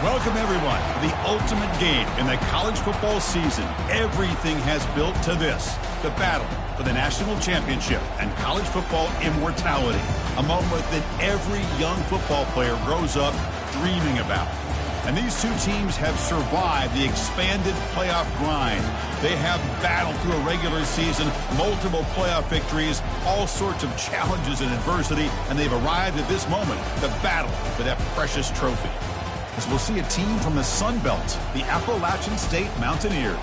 Welcome, everyone, to the ultimate game in the college football season. Everything has built to this, the battle for the national championship and college football immortality, a moment that every young football player grows up dreaming about. And these two teams have survived the expanded playoff grind. They have battled through a regular season, multiple playoff victories, all sorts of challenges and adversity, and they've arrived at this moment, the battle for that precious trophy. As we'll see a team from the Sun Belt, the Appalachian State Mountaineers,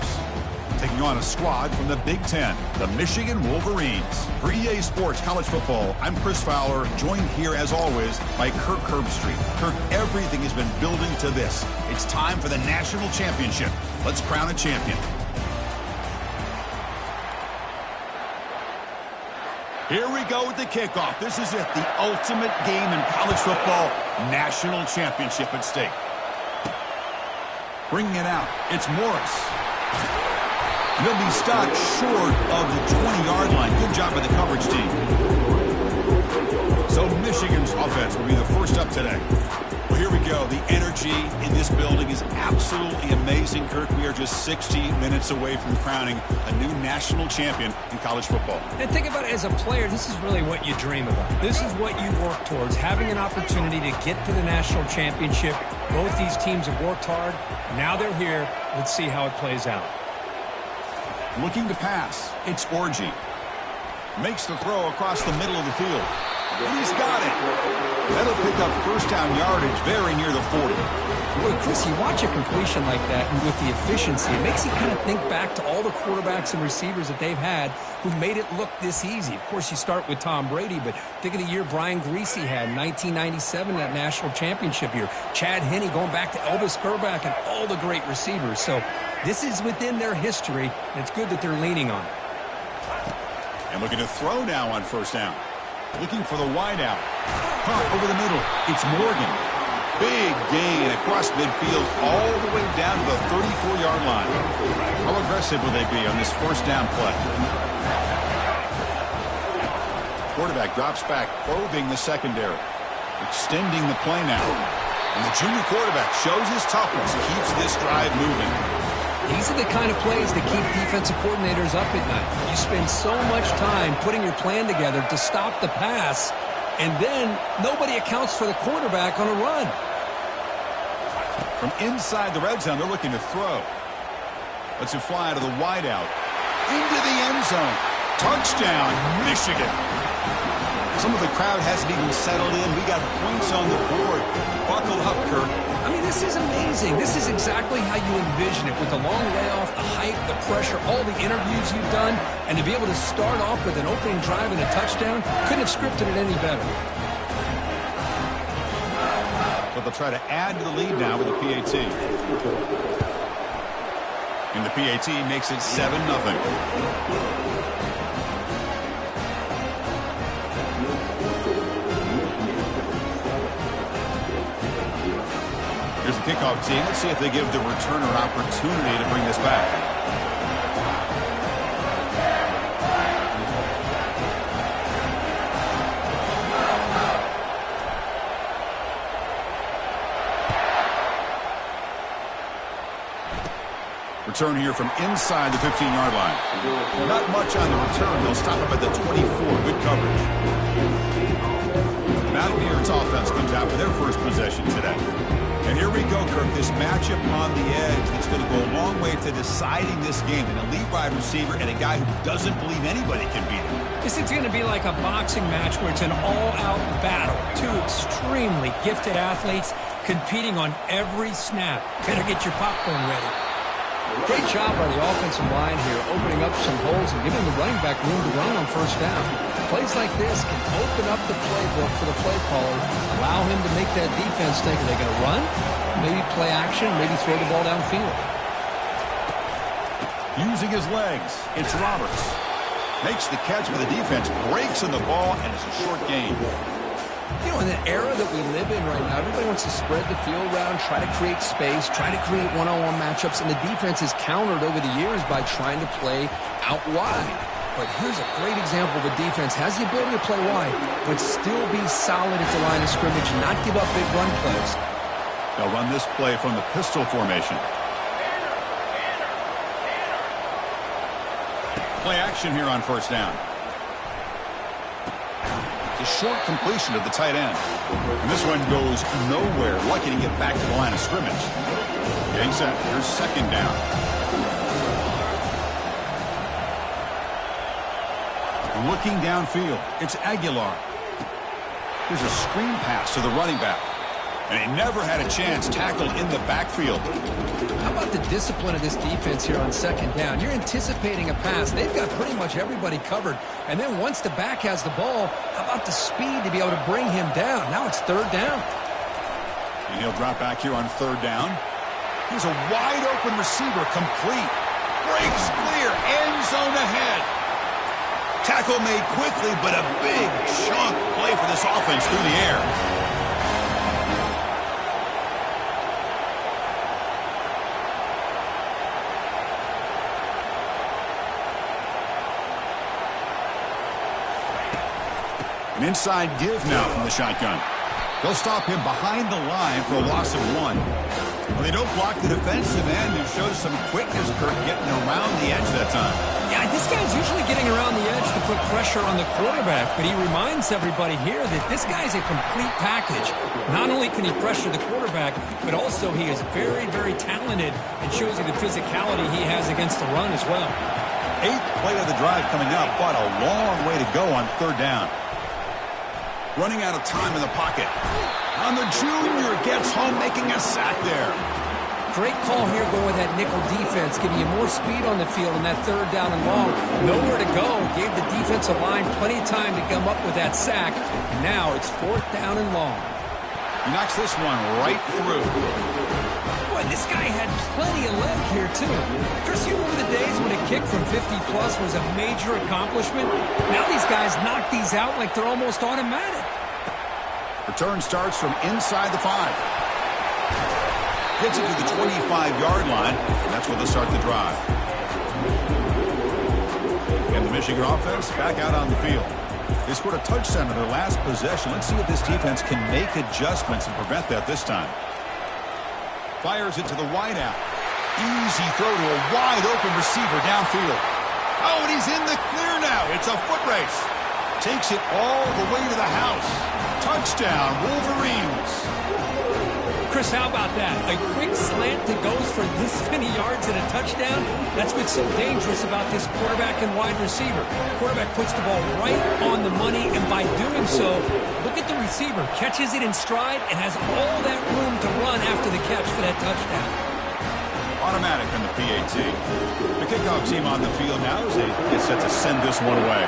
taking on a squad from the Big Ten, the Michigan Wolverines. For EA Sports College Football, I'm Chris Fowler, joined here as always by Kirk Herbstreit. Kirk, everything has been building to this. It's time for the national championship. Let's crown a champion. Here we go with the kickoff. This is it, the ultimate game in college football, national championship at stake. Bringing it out, it's Morris. He'll be stopped short of the 20-yard line. Good job by the coverage team. So Michigan's offense will be the first up today. Well, here we go. The energy in this building is absolutely amazing, Kirk. We are just 60 minutes away from crowning a new national champion in college football. And think about it as a player, this is really what you dream about. This is what you work towards, having an opportunity to get to the national championship. Both these teams have worked hard. Now they're here. Let's see how it plays out. Looking to pass, it's Orji. Makes the throw across the middle of the field. And he's got it. That'll pick up first down yardage very near the 40. Boy, Chris, you watch a completion like that and with the efficiency, it makes you kind of think back to all the quarterbacks and receivers that they've had who made it look this easy. Of course, you start with Tom Brady, but think of the year Brian Griese had in 1997, that national championship year. Chad Henne going back to Elvis Grbac and all the great receivers. So this is within their history, and it's good that they're leaning on it. And looking to throw now on first down. Looking for the wideout. Caught over the middle. It's Morgan. Big gain across midfield all the way down to the 34-yard line. How aggressive will they be on this first down play? Quarterback drops back, probing the secondary. Extending the play now. And the junior quarterback shows his toughness, keeps this drive moving. These are the kind of plays that keep defensive coordinators up at night. You spend so much time putting your plan together to stop the pass, and then nobody accounts for the quarterback on a run. From inside the red zone, they're looking to throw. Lets it fly to the wideout. Into the end zone. Touchdown, Michigan. Some of the crowd hasn't even settled in. We got points on the board. Buckle up, Kirk. I mean, this is amazing. This is exactly how you envision it, with the long layoff, the hype, the pressure, all the interviews you've done, and to be able to start off with an opening drive and a touchdown, couldn't have scripted it any better. So they'll try to add to the lead now with the PAT. And the PAT makes it 7-0. Here's the kickoff team. Let's see if they give the returner an opportunity to bring this back. Return here from inside the 15-yard line. Not much on the return. They'll stop him at the 24. Good coverage. Mountaineers offense comes out for their first possession today. And here we go, Kirk, this matchup on the edge that's going to go a long way to deciding this game. An elite wide receiver and a guy who doesn't believe anybody can beat him. This is going to be like a boxing match where it's an all-out battle. Two extremely gifted athletes competing on every snap. Better get your popcorn ready. Great job by the offensive line here, opening up some holes and giving the running back room to run on first down. Plays like this can open up the playbook for the play caller, allow him to make that defense think, are they going to run? Maybe play action, maybe throw the ball downfield. Using his legs, it's Roberts. Makes the catch, but the defense breaks on the ball, and it's a short gain. You know, in the era that we live in right now, everybody wants to spread the field around, try to create space, try to create one-on-one matchups, and the defense is countered over the years by trying to play out wide. But here's a great example. The defense has the ability to play wide, but still be solid at the line of scrimmage and not give up big run plays. They'll run this play from the pistol formation. Play action here on first down. It's a short completion to the tight end. And this one goes nowhere. Lucky to get back to the line of scrimmage. Getting set. Here's second down. Looking downfield. It's Aguilar. Here's a screen pass to the running back. And he never had a chance tackled in the backfield. How about the discipline of this defense here on second down? You're anticipating a pass. They've got pretty much everybody covered. And then once the back has the ball, how about the speed to be able to bring him down? Now it's third down. And he'll drop back here on third down. Here's a wide open receiver, complete. Breaks clear, end zone ahead. Tackle made quickly, but a big chunk play for this offense through the air. An inside give now from the shotgun. They'll stop him behind the line for a loss of 1. Well, they don't block the defensive end and shows some quickness, Kirk, getting around the edge that time. Yeah, this guy's usually getting around the edge to put pressure on the quarterback, but he reminds everybody here that this guy's a complete package. Not only can he pressure the quarterback, but also he is very, very talented and shows you the physicality he has against the run as well. 8th play of the drive coming up, but a long way to go on third down. Running out of time in the pocket. And the junior gets home, making a sack there. Great call here going with that nickel defense, giving you more speed on the field in that third down and long. Nowhere to go. Gave the defensive line plenty of time to come up with that sack. And now it's fourth down and long. He knocks this one right through. Boy, this guy had plenty of leg here, too. Chris, you remember the days when a kick from 50-plus was a major accomplishment? Now these guys knock these out like they're almost automatic. Return starts from inside the 5. Gets it to the 25-yard line, and that's where they'll start the drive. And the Michigan offense back out on the field. They scored a touchdown in their last possession. Let's see if this defense can make adjustments and prevent that this time. Fires it to the wideout. Easy throw to a wide-open receiver downfield. Oh, and he's in the clear now. It's a foot race. Takes it all the way to the house. Touchdown, Wolverines. Chris, how about that? A quick slant that goes for this many yards and a touchdown? That's what's so dangerous about this quarterback and wide receiver. Quarterback puts the ball right on the money, and by doing so, look at the receiver. Catches it in stride and has all that room to run after the catch for that touchdown. Automatic on the PAT. The kickoff team on the field now as they get set to send this one away.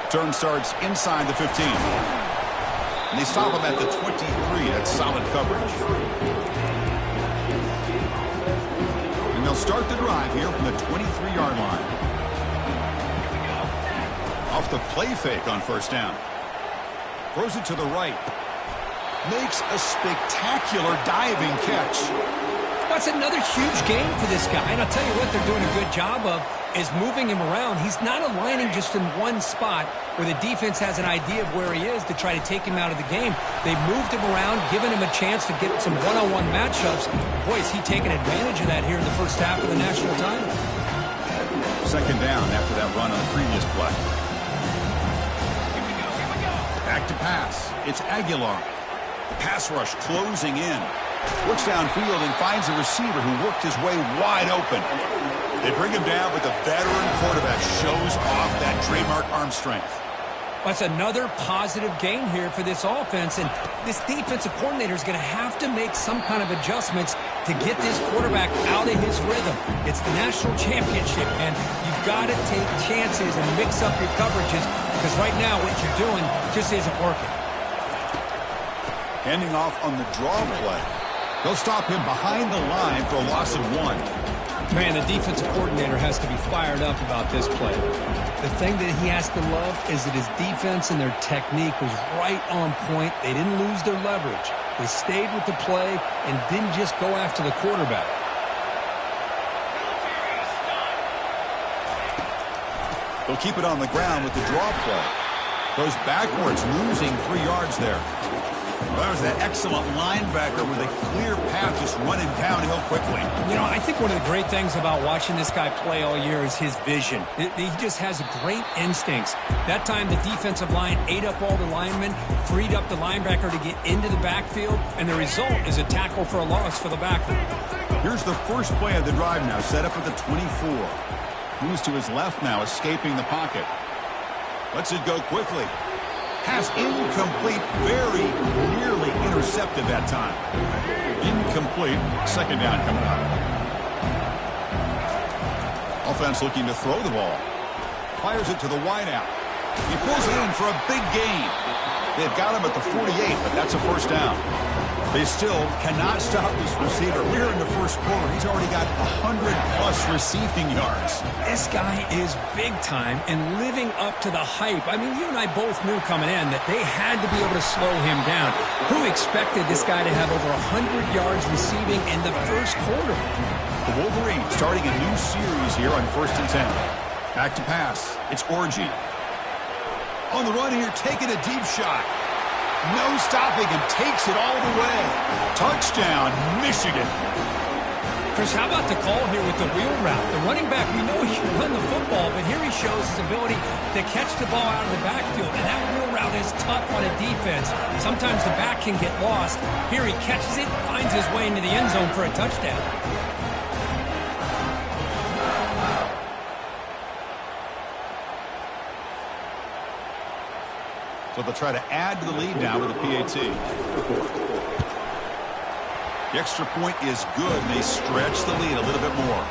Turn starts inside the 15. And they stop him at the 23. That's solid coverage. And they'll start the drive here from the 23-yard line. Off the play fake on first down. Throws it to the right. Makes a spectacular diving catch. That's another huge game for this guy. And I'll tell you what they're doing a good job of is moving him around. He's not aligning just in one spot where the defense has an idea of where he is to try to take him out of the game. They've moved him around, given him a chance to get some one-on-one matchups. Boy, is he taking advantage of that here in the first half of the national title. Second down after that run on the previous play. Back to pass. It's Aguilar. Pass rush closing in. Looks downfield and finds a receiver who worked his way wide open. They bring him down, but the veteran quarterback shows off that trademark arm strength. That's another positive gain here for this offense, and this defensive coordinator is going to have to make some kind of adjustments to get this quarterback out of his rhythm. It's the national championship, and you've got to take chances and mix up your coverages because right now what you're doing just isn't working. Handing off on the draw play. They'll stop him behind the line for a loss of 1. Man, the defensive coordinator has to be fired up about this play. The thing that he has to love is that his defense and their technique was right on point. They didn't lose their leverage. They stayed with the play and didn't just go after the quarterback. They'll keep it on the ground with the draw play. Goes backwards, losing 3 yards there. Well, that was that excellent linebacker with a clear path just running downhill quickly. You know, I think one of the great things about watching this guy play all year is his vision. He just has great instincts. That time the defensive line ate up all the linemen, freed up the linebacker to get into the backfield, and the result is a tackle for a loss for the backer. Here's the first play of the drive now, set up at the 24. Moves to his left now, escaping the pocket. Lets it go quickly. Pass incomplete, very nearly intercepted that time. Incomplete, second down coming up. Offense looking to throw the ball. Fires it to the wideout. He pulls it in for a big gain. They've got him at the 48, but that's a first down. They still cannot stop this receiver. We're in the first quarter. He's already got 100-plus receiving yards. This guy is big time and living up to the hype. I mean, you and I both knew coming in that they had to be able to slow him down. Who expected this guy to have over 100 yards receiving in the first quarter? The Wolverines starting a new series here on 1st and 10. Back to pass. It's Orji. On the run here, taking a deep shot. No stopping and takes it all the way. Touchdown, Michigan. Chris, how about the call here with the wheel route? The running back, we know he can run the football, but here he shows his ability to catch the ball out of the backfield. And that wheel route is tough on a defense. Sometimes the back can get lost. Here he catches it, finds his way into the end zone for a touchdown. So they'll try to add to the lead now with a PAT. The extra point is good, and they stretch the lead a little bit more.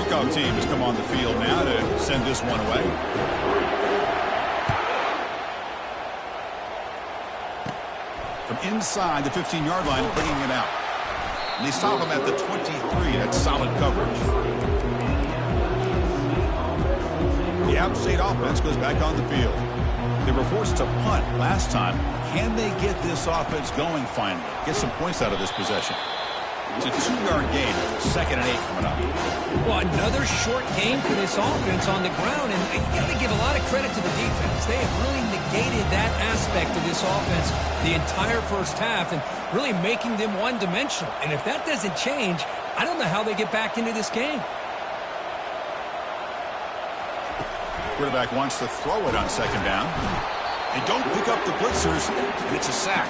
Kickoff team has come on the field now to send this one away. From inside the 15-yard line, bringing it out. And they stop him at the 23. That's solid coverage. The App State offense goes back on the field. They were forced to punt last time. Can they get this offense going finally? Get some points out of this possession. It's a 2-yard gain. 2nd and 8 coming up. Well, another short game for this offense on the ground, and you got to give a lot of credit to the defense. They have really negated that aspect of this offense the entire first half and really making them one-dimensional. And if that doesn't change, I don't know how they get back into this game. Quarterback wants to throw it on 2nd down. They don't pick up the blitzers, and it's a sack.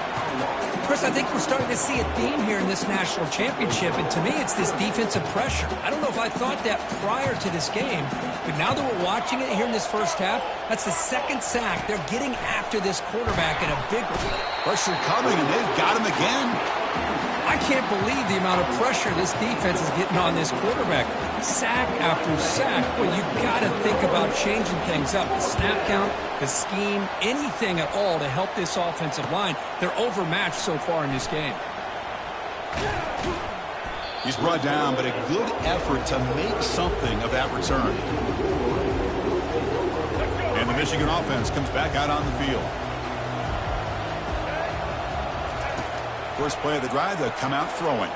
Chris, I think we're starting to see a theme here in this national championship, and to me it's this defensive pressure. I don't know if I thought that prior to this game, but now that we're watching it here in this first half, that's the 2nd sack. They're getting after this quarterback in a big one. Pressure coming, and they've got him again. I can't believe the amount of pressure this defense is getting on this quarterback. Sack after sack. Well, you've got to think about changing things up. The snap count, the scheme, anything at all to help this offensive line. They're overmatched so far in this game. He's brought down, but a good effort to make something of that return. And the Michigan offense comes back out on the field. First play of the drive, they'll come out throwing.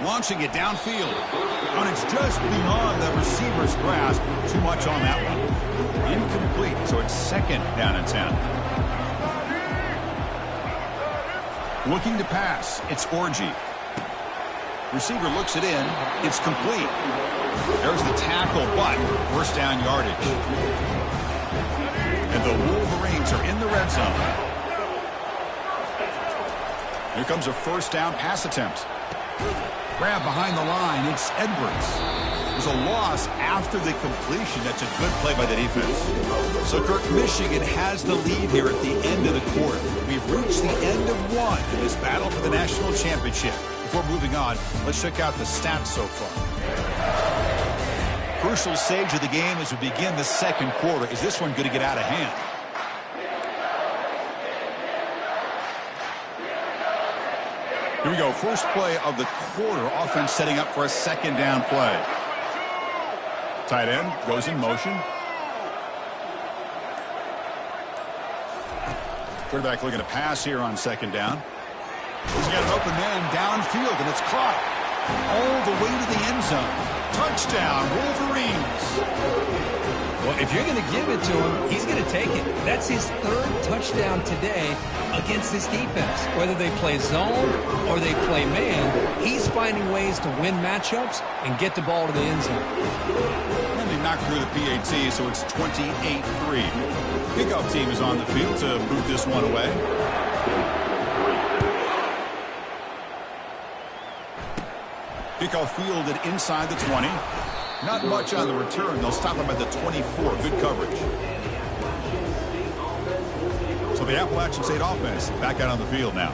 Launching it downfield. And it's just beyond the receiver's grasp. Too much on that one. Incomplete, so it's 2nd down and 10. Looking to pass, it's Orji. Receiver looks it in. It's complete. There's the tackle, but first down yardage. And the Wolverines are in the red zone. Here comes a first down pass attempt. Grab behind the line. It's Edwards. There's a loss after the completion. That's a good play by the defense. So, Kirk, Michigan has the lead here at the end of the quarter. We've reached the end of one in this battle for the national championship. Before moving on, let's check out the stats so far. Crucial stage of the game as we begin the 2nd quarter. Is this one going to get out of hand? Here we go. First play of the quarter. Offense setting up for a 2nd down play. Tight end goes in motion. Quarterback looking to pass here on 2nd down. He's got an open man downfield, and it's caught all the way to the end zone. Touchdown, Wolverines. Well, if you're going to give it to him, he's going to take it. That's his third touchdown today against this defense. Whether they play zone or they play man, he's finding ways to win matchups and get the ball to the end zone. And they knocked through the PAT, so it's 28-3. Kickoff team is on the field to boot this one away. Kickoff fielded inside the 20. Not much on the return. They'll stop him at the 24. Good coverage. So the Appalachian State offense back out on the field now.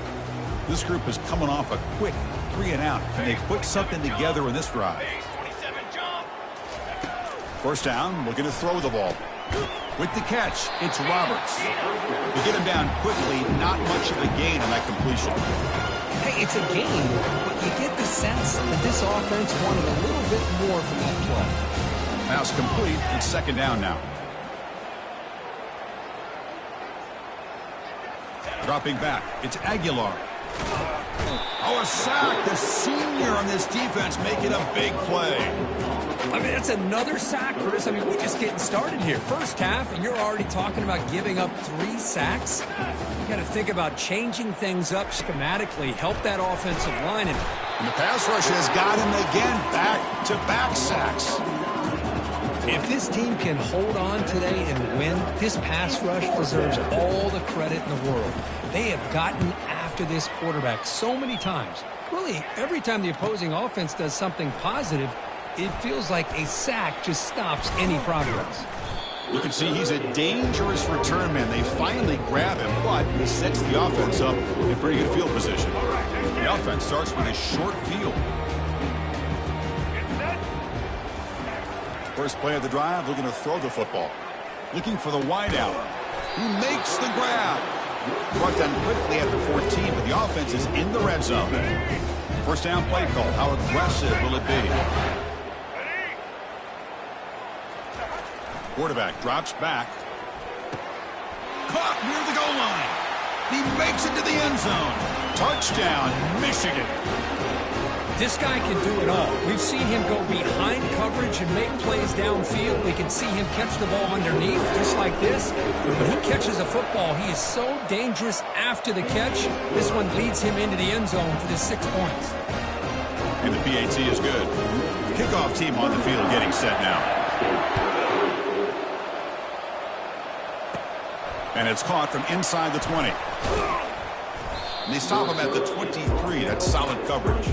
This group is coming off a quick 3-and-out. Can they put something together in this drive? First down, looking to throw the ball. With the catch, it's Roberts. They get him down quickly. Not much of a gain on that completion. Hey, it's a game, but you get the sense that this offense wanted a little bit more from that play. Pass complete. It's second down now. Dropping back. It's Aguilar. Oh, a sack. The senior on this defense making a big play. I mean, that's another sack, Chris. I mean, we're just getting started here. First half, and you're already talking about giving up 3 sacks. You got to think about changing things up schematically, help that offensive line. And the pass rush has got him again, back-to-back sacks. If this team can hold on today and win, this pass rush deserves all the credit in the world. They have gotten after this quarterback so many times. Really, every time the opposing offense does something positive, it feels like a sack just stops any progress. You can see he's a dangerous return man. They finally grab him, but he sets the offense up in pretty good field position. The offense starts with a short field. First play of the drive, looking to throw the football. Looking for the wideout. He makes the grab. Brought down quickly at the 14, but the offense is in the red zone. First down play call. How aggressive will it be? Quarterback drops back. Caught near the goal line. He makes it to the end zone. Touchdown, Michigan. This guy can do it all. We've seen him go behind coverage and make plays downfield. We can see him catch the ball underneath, just like this. When he catches a football, he is so dangerous after the catch. This one leads him into the end zone for the 6 points. And the PAT is good. Kickoff team on the field getting set now. And it's caught from inside the 20. And they stop him at the 23. That's solid coverage.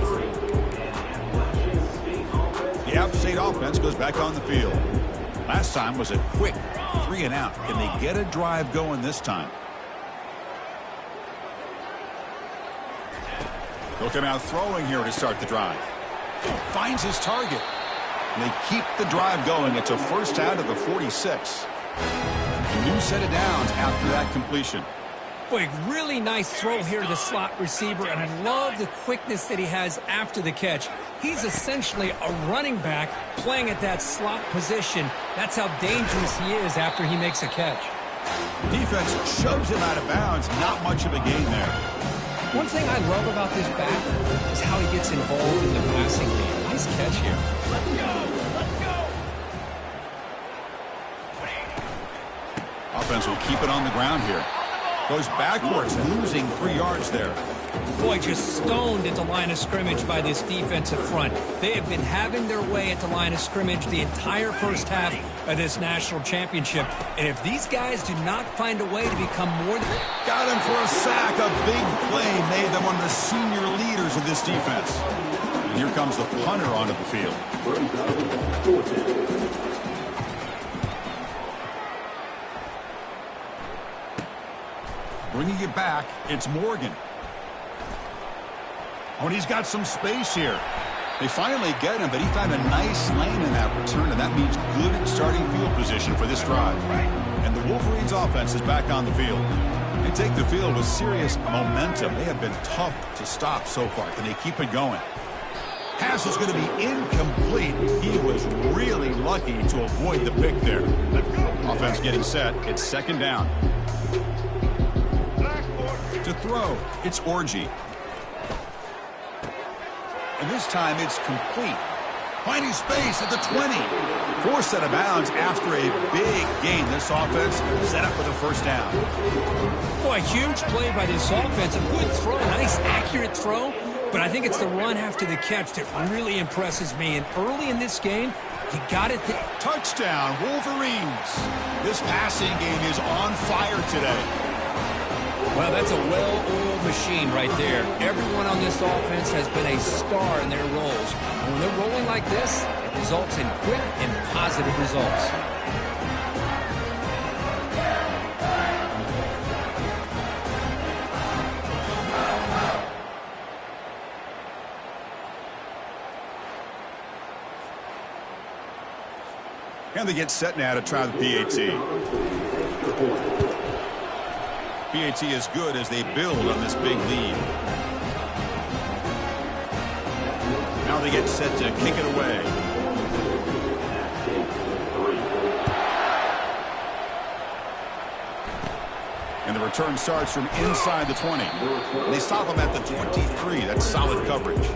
The App State offense goes back on the field. Last time was a quick 3-and-out. Can they get a drive going this time? They'll come out throwing here to start the drive. Finds his target. And they keep the drive going. It's a first out of the 46. A new set of downs after that completion. Boy, really nice throw here to the slot receiver, and I love the quickness that he has after the catch. He's essentially a running back playing at that slot position. That's how dangerous he is after he makes a catch. Defense shoves him out of bounds. Not much of a gain there. One thing I love about this back is how he gets involved in the passing game. Nice catch here. Let's go! Let's go! Offense will keep it on the ground here. Goes backwards, losing 3 yards there. Boy, just stoned at the line of scrimmage by this defensive front. They have been having their way at the line of scrimmage the entire first half of this national championship. And if these guys do not find a way to become more than... Got him for a sack. A big play made them one of the senior leaders of this defense. And here comes the punter onto the field. Bringing it back, it's Morgan. Oh, and he's got some space here. They finally get him, but he found a nice lane in that return, and that means good starting field position for this drive. And the Wolverines offense is back on the field. They take the field with serious momentum. They have been tough to stop so far. Can they keep it going? Pass is going to be incomplete. He was really lucky to avoid the pick there. Offense getting set. It's second down. To throw, it's Orji. And this time it's complete. Finding space at the 20. Forced out of bounds after a big gain. This offense set up with a first down. Boy, huge play by this offense. A good throw, nice accurate throw. But I think it's the run after the catch that really impresses me. And early in this game, you got it. Touchdown, Wolverines. This passing game is on fire today. Well, that's a well-oiled machine right there. Everyone on this offense has been a star in their roles. And when they're rolling like this, it results in quick and positive results. And they get set now to try the PAT. PAT is good as they build on this big lead. Now they get set to kick it away. And the return starts from inside the 20. They stop them at the 23. That's solid coverage.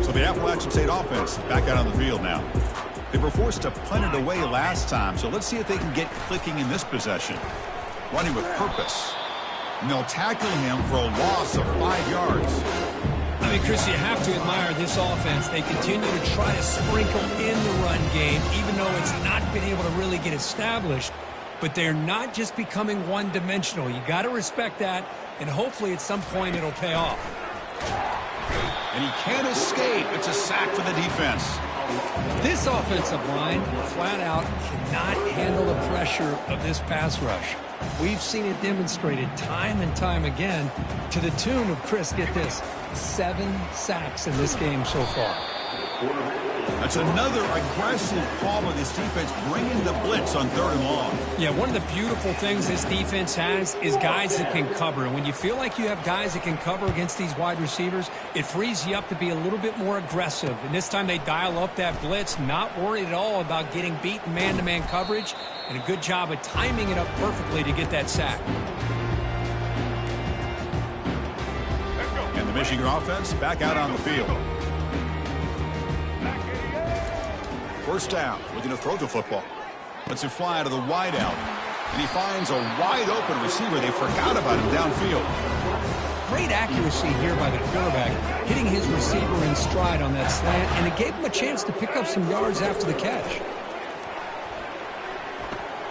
So the Appalachian State offense back out on the field now. They were forced to punt it away last time, so let's see if they can get clicking in this possession. Running with purpose. And they'll tackle him for a loss of 5 yards. I mean, Chris, you have to admire this offense. They continue to try to sprinkle in the run game, even though it's not been able to really get established. But they're not just becoming one-dimensional. You got to respect that, and hopefully at some point it'll pay off. And he can't escape. It's a sack for the defense. This offensive line, flat out, cannot handle the pressure of this pass rush. We've seen it demonstrated time and time again to the tune of, Chris, get this, 7 sacks in this game so far. That's another aggressive call by this defense, bringing the blitz on 3rd and long. Yeah, one of the beautiful things this defense has is guys that can cover. And when you feel like you have guys that can cover against these wide receivers, it frees you up to be a little bit more aggressive. And this time they dial up that blitz, not worried at all about getting beat in man-to-man coverage, and a good job of timing it up perfectly to get that sack. And the Michigan offense back out on the field. First down, looking to throw the football. Lets it fly to the wide out. And he finds a wide-open receiver. They forgot about him downfield. Great accuracy here by the quarterback, hitting his receiver in stride on that slant, and it gave him a chance to pick up some yards after the catch.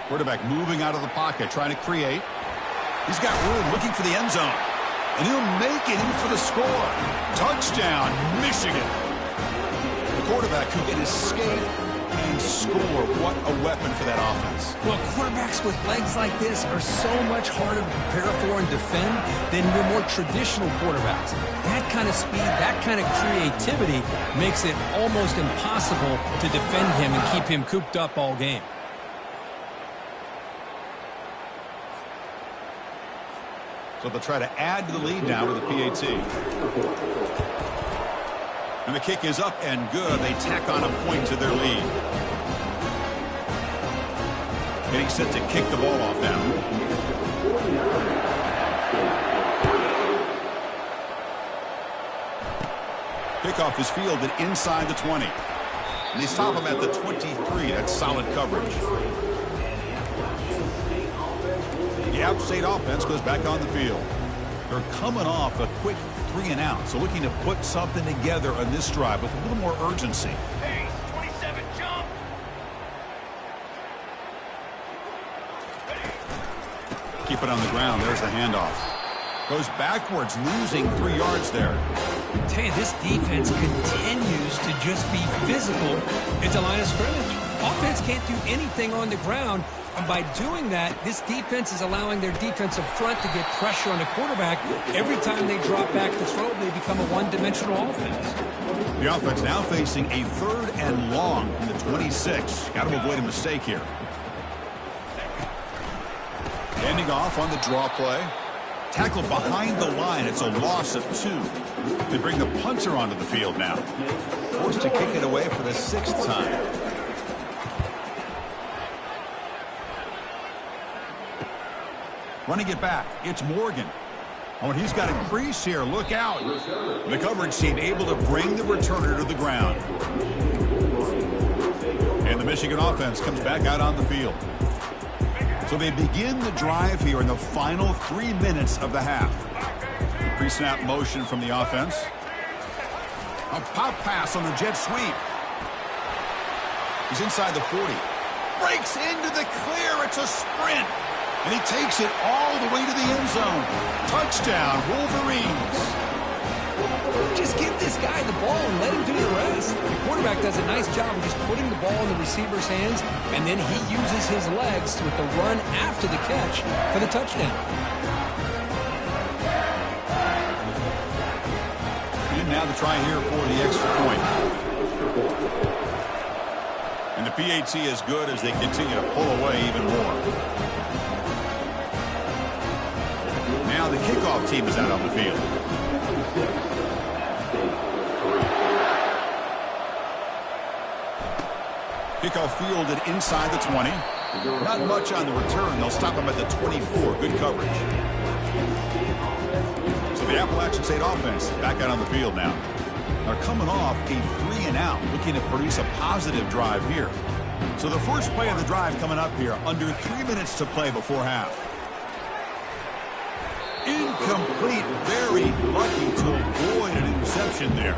Quarterback moving out of the pocket, trying to create. He's got room, looking for the end zone. And he'll make it in for the score. Touchdown, Michigan. The quarterback who can escape and score. What a weapon for that offense. Well, quarterbacks with legs like this are so much harder to prepare for and defend than your more traditional quarterbacks. That kind of speed, that kind of creativity makes it almost impossible to defend him and keep him cooped up all game. So they'll try to add to the lead now with the PAT. And the kick is up and good. They tack on a point to their lead. Getting set to kick the ball off now. Kickoff is fielded inside the 20. And they stop him at the 23. That's solid coverage. The App State offense goes back on the field. They're coming off a quick 3-and-out, so looking to put something together on this drive with a little more urgency. Hey, 27, jump! Keep it on the ground. There's the handoff. Goes backwards, losing 3 yards there. I tell you, this defense continues to just be physical at the line of scrimmage. Offense can't do anything on the ground. And by doing that, this defense is allowing their defensive front to get pressure on the quarterback. Every time they drop back to throw, they become a one-dimensional offense. The offense now facing a 3rd and long from the 26. Got to avoid a mistake here. Ending off on the draw play. Tackle behind the line. It's a loss of 2. They bring the punter onto the field now. Forced to kick it away for the 6th time. Running it back, it's Morgan. Oh, and he's got a crease here. Look out. The coverage team able to bring the returner to the ground. And the Michigan offense comes back out on the field. So they begin the drive here in the final 3 minutes of the half. Pre-snap motion from the offense. A pop pass on the jet sweep. He's inside the 40. Breaks into the clear. It's a sprint. And he takes it all the way to the end zone. Touchdown, Wolverines. Just give this guy the ball and let him do the rest. The quarterback does a nice job of just putting the ball in the receiver's hands, and then he uses his legs with the run after the catch for the touchdown. And now the try here for the extra point. And the PAT is good as they continue to pull away even more. Now the kickoff team is out on the field. Kickoff fielded inside the 20. Not much on the return. They'll stop him at the 24. Good coverage. So the Appalachian State offense is back out on the field now. They're coming off a 3-and-out, looking to produce a positive drive here. So the first play of the drive coming up here, under 3 minutes to play before half. Incomplete. Very lucky to avoid an interception there.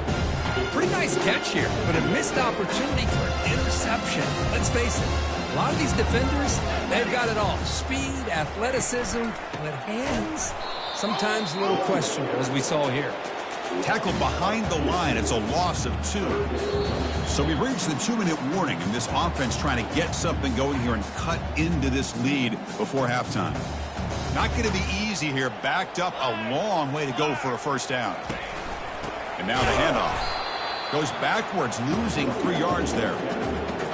Pretty nice catch here, but a missed opportunity for an interception. Let's face it, a lot of these defenders, they've got it all. Speed, athleticism, but hands, sometimes a little questionable, as we saw here. Tackled behind the line. It's a loss of 2. So we've reached the 2-minute warning, and this offense trying to get something going here and cut into this lead before halftime. Not going to be easy here. Backed up a long way to go for a first down. And now the handoff. Goes backwards, losing 3 yards there.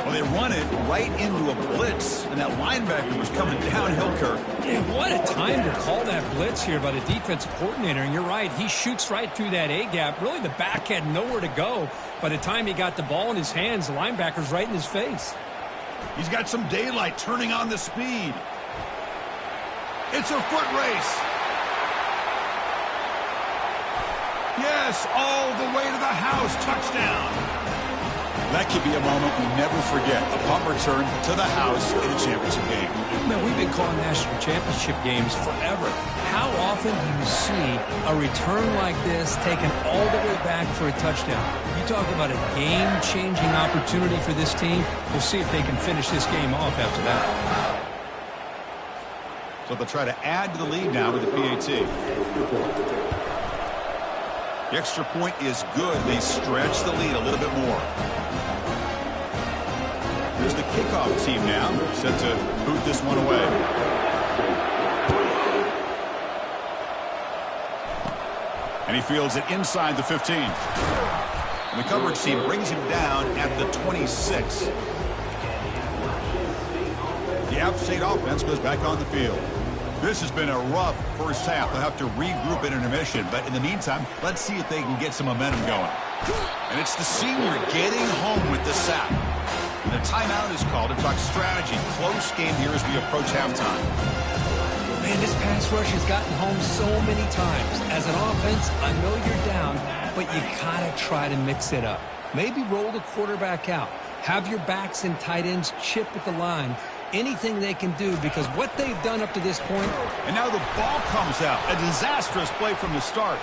Well, they run it right into a blitz, and that linebacker was coming downhill, Kirk. Man, what a time to call that blitz here by the defensive coordinator. And you're right, he shoots right through that A-gap. Really, the back had nowhere to go. By the time he got the ball in his hands, the linebacker's right in his face. He's got some daylight turning on the speed. It's a foot race. Yes, all the way to the house. Touchdown. That could be a moment we never forget. A punt return to the house in a championship game. Man, we've been calling national championship games forever. How often do you see a return like this taken all the way back for a touchdown? You talk about a game-changing opportunity for this team. We'll see if they can finish this game off after that. So they'll try to add to the lead now with the PAT. The extra point is good. They stretch the lead a little bit more. Here's the kickoff team now, set to boot this one away. And he fields it inside the 15. And the coverage team brings him down at the 26. The App State offense goes back on the field. This has been a rough first half. They'll have to regroup at intermission. But in the meantime, let's see if they can get some momentum going. And it's the senior getting home with the sack. And a timeout is called to talk strategy. Close game here as we approach halftime. Man, this pass rush has gotten home so many times. As an offense, I know you're down, but you gotta try to mix it up. Maybe roll the quarterback out. Have your backs and tight ends chip at the line. Anything they can do, because what they've done up to this point. And now the ball comes out. A disastrous play from the start.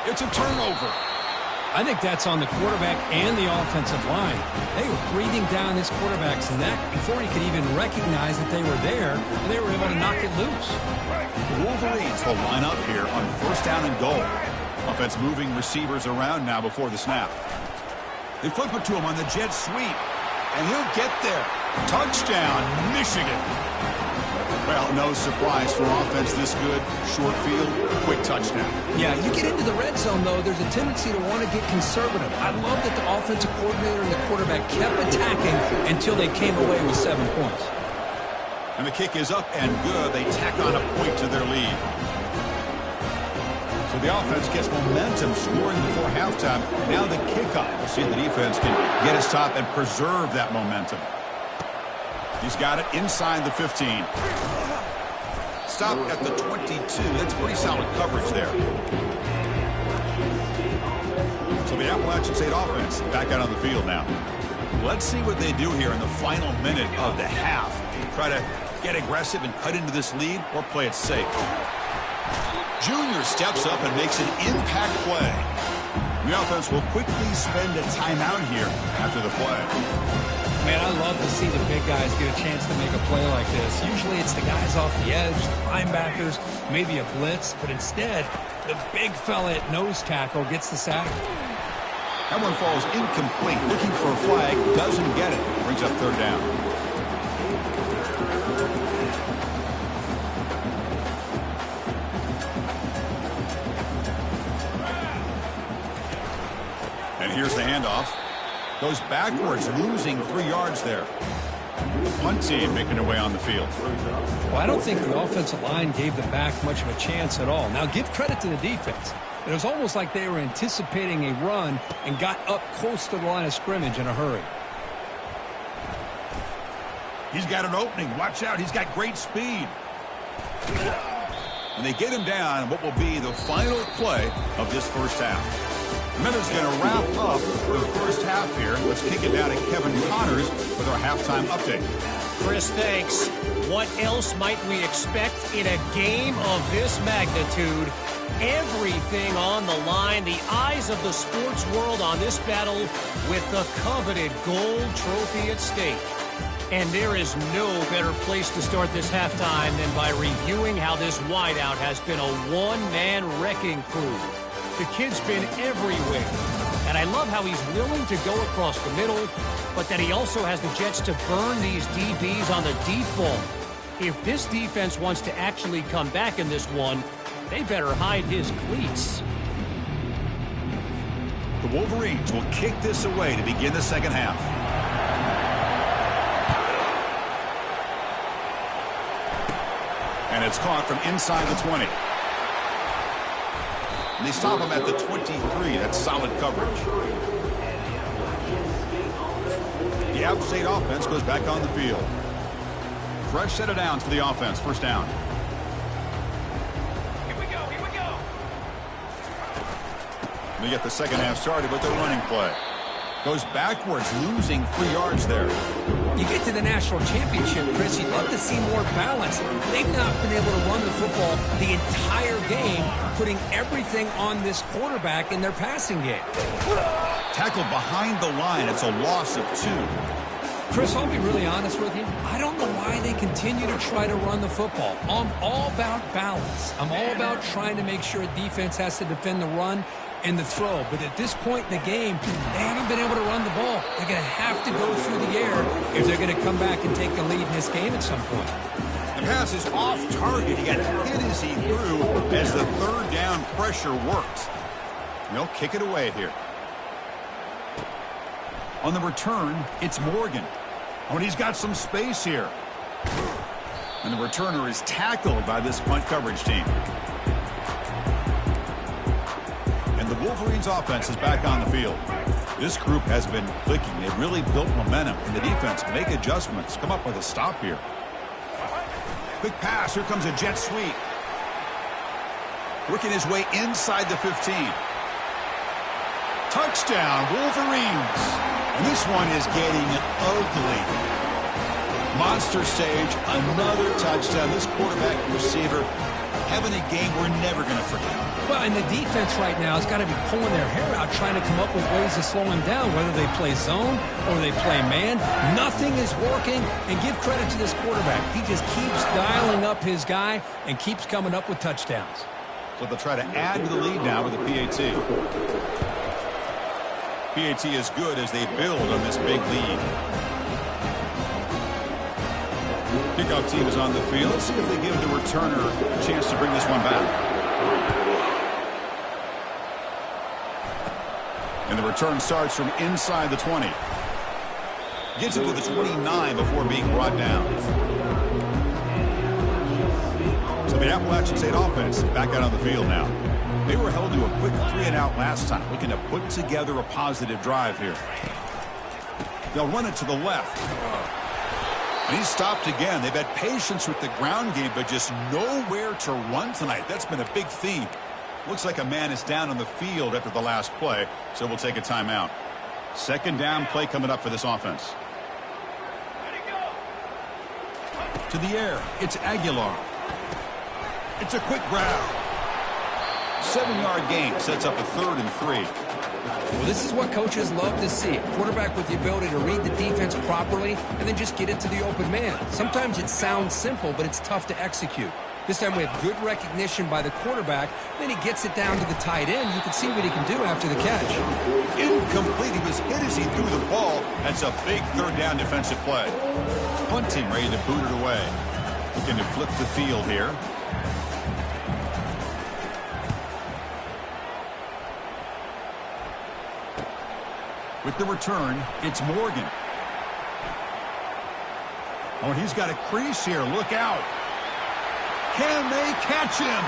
It's a turnover. I think that's on the quarterback and the offensive line. They were breathing down this quarterback's neck before he could even recognize that they were there, and they were able to knock it loose. The Wolverines will line up here on first down and goal. Offense moving receivers around now before the snap. They flip it to him on the jet sweep, and he'll get there. Touchdown, Michigan. Well, no surprise for offense this good. Short field, quick touchdown. Yeah, you get into the red zone, though, there's a tendency to want to get conservative. I love that the offensive coordinator and the quarterback kept attacking until they came away with 7 points. And the kick is up and good. They tack on a point to their lead. So the offense gets momentum, scoring before halftime. Now the kickoff. We'll see if the defense can get his top and preserve that momentum. He's got it inside the 15. Stop at the 22. That's pretty solid coverage there. So the Appalachian State offense back out on the field now. Let's see what they do here in the final minute of the half. Try to get aggressive and cut into this lead or play it safe. Junior steps up and makes an impact play. The offense will quickly spend a timeout here after the play. Man, I love to see the big guys get a chance to make a play like this. Usually it's the guys off the edge, the linebackers, maybe a blitz, but instead the big fella at nose tackle gets the sack. That one falls incomplete. Looking for a flag, doesn't get it. Brings up third down. And here's the handoff. Goes backwards, losing 3 yards there. The punt team making their way on the field. Well, I don't think the offensive line gave the back much of a chance at all. Now, give credit to the defense. It was almost like they were anticipating a run and got up close to the line of scrimmage in a hurry. He's got an opening. Watch out. He's got great speed. And they get him down what will be the final play of this first half. Minutes going to wrap up the first half here. Let's kick it down to Kevin Connors with our halftime update. Chris, thanks. What else might we expect in a game of this magnitude? Everything on the line, the eyes of the sports world on this battle with the coveted gold trophy at stake. And there is no better place to start this halftime than by reviewing how this wideout has been a one-man wrecking crew. The kid's been everywhere, and I love how he's willing to go across the middle, but that he also has the jets to burn these DBs on the deep ball. If this defense wants to actually come back in this one, they better hide his cleats. The Wolverines will kick this away to begin the second half. And it's caught from inside the 20. And they stop him at the 23. That's solid coverage. The App State offense goes back on the field. Fresh set of downs for the offense. First down. Here we go, here we go. They get the second half started with their running play. Goes backwards, losing 3 yards there. You get to the national championship, Chris, you'd love to see more balance. They've not been able to run the football the entire game, putting everything on this quarterback in their passing game. Tackled behind the line. It's a loss of 2. Chris, I'll be really honest with you. I don't know why they continue to try to run the football. I'm all about balance. I'm all about trying to make sure a defense has to defend the run and the throw. But at this point in the game, they haven't been able to run the ball. They're going to have to go through the air if they're going to come back and take the lead in this game at some point. The pass is off target. He got hit as he threw as the third down pressure works. They'll kick it away here. On the return, it's Morgan. Oh, and he's got some space here. And the returner is tackled by this punt coverage team. And the Wolverines offense is back on the field. This group has been clicking. They've really built momentum. And the defense make adjustments. Come up with a stop here. Quick pass. Here comes a jet sweep. Working his way inside the 15. Touchdown, Wolverines. And this one is getting ugly. Monster stage, another touchdown. This quarterback and receiver having a game we're never going to forget. Well, and the defense right now has got to be pulling their hair out, trying to come up with ways to slow him down, whether they play zone or they play man. Nothing is working, and give credit to this quarterback. He just keeps dialing up his guy and keeps coming up with touchdowns. So they'll try to add to the lead now with the PAT. PAT is good as they build on this big lead. Kickoff team is on the field. Let's see if they give the returner a chance to bring this one back. And the return starts from inside the 20. Gets it to the 29 before being brought down. So the Appalachian State offense back out on the field now. They were held to a quick 3-and-out last time, looking to put together a positive drive here. They'll run it to the left. And he's stopped again. They've had patience with the ground game, but just nowhere to run tonight. That's been a big theme. Looks like a man is down on the field after the last play, so we'll take a timeout. Second down play coming up for this offense. To the air, it's Aguilar. It's a quick grab. 7-yard gain sets up a 3rd and 3. Well, this is what coaches love to see. A quarterback with the ability to read the defense properly and then just get it to the open man. Sometimes it sounds simple, but it's tough to execute. This time we have good recognition by the quarterback. Then he gets it down to the tight end. You can see what he can do after the catch. Incomplete. He was hit as he threw the ball. That's a big 3rd down defensive play. Punt team ready to boot it away. Looking to flip the field here. With the return, it's Morgan. Oh, and he's got a crease here. Look out. Can they catch him?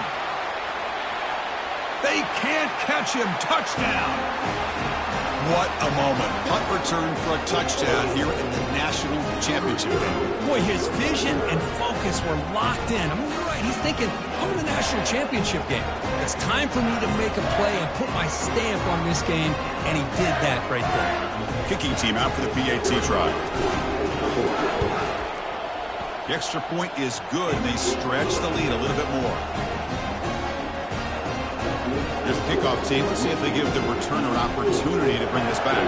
They can't catch him. Touchdown. What a moment. Punt return for a touchdown here in the national championship game. Boy, his vision and focus were locked in. I mean, you're right. He's thinking, I'm in the national championship game. It's time for me to make a play and put my stamp on this game, and he did that right there. Kicking team out for the PAT try. The extra point is good, and they stretch the lead a little bit more. There's the kickoff team. Let's see if they give the returner an opportunity to bring this back.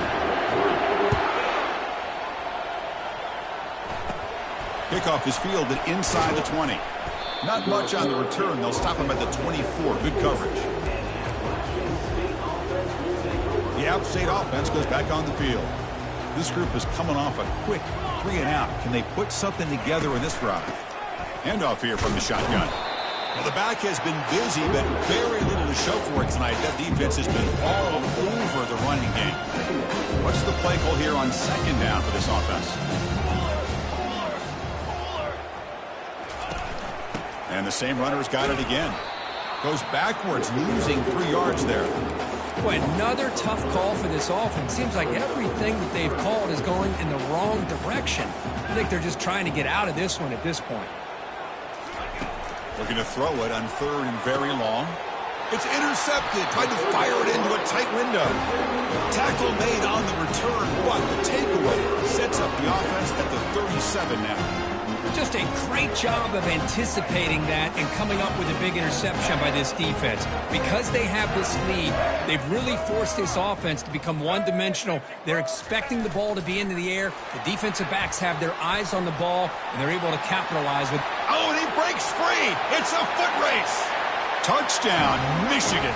Kickoff is fielded inside the 20. Not much on the return. They'll stop him at the 24. Good coverage. The out-state offense goes back on the field. This group is coming off a quick 3-and-out. Can they put something together in this drive? Handoff here from the shotgun. Well, the back has been busy, but very little to show for it tonight. That defense has been all over the running game. What's the play call here on 2nd down for this offense? And the same runner's got it again. Goes backwards, losing 3 yards there. Boy, another tough call for this offense. Seems like everything that they've called is going in the wrong direction. I think they're just trying to get out of this one at this point. Looking to throw it on 3rd and very long. It's intercepted. Tried to fire it into a tight window. Tackle made on the return, but the takeaway sets up the offense at the 37 now. Just a great job of anticipating that and coming up with a big interception by this defense. Because they have this lead, they've really forced this offense to become one-dimensional. They're expecting the ball to be into the air. The defensive backs have their eyes on the ball, and they're able to capitalize with... Oh, and he breaks free. It's a foot race. Touchdown, Michigan.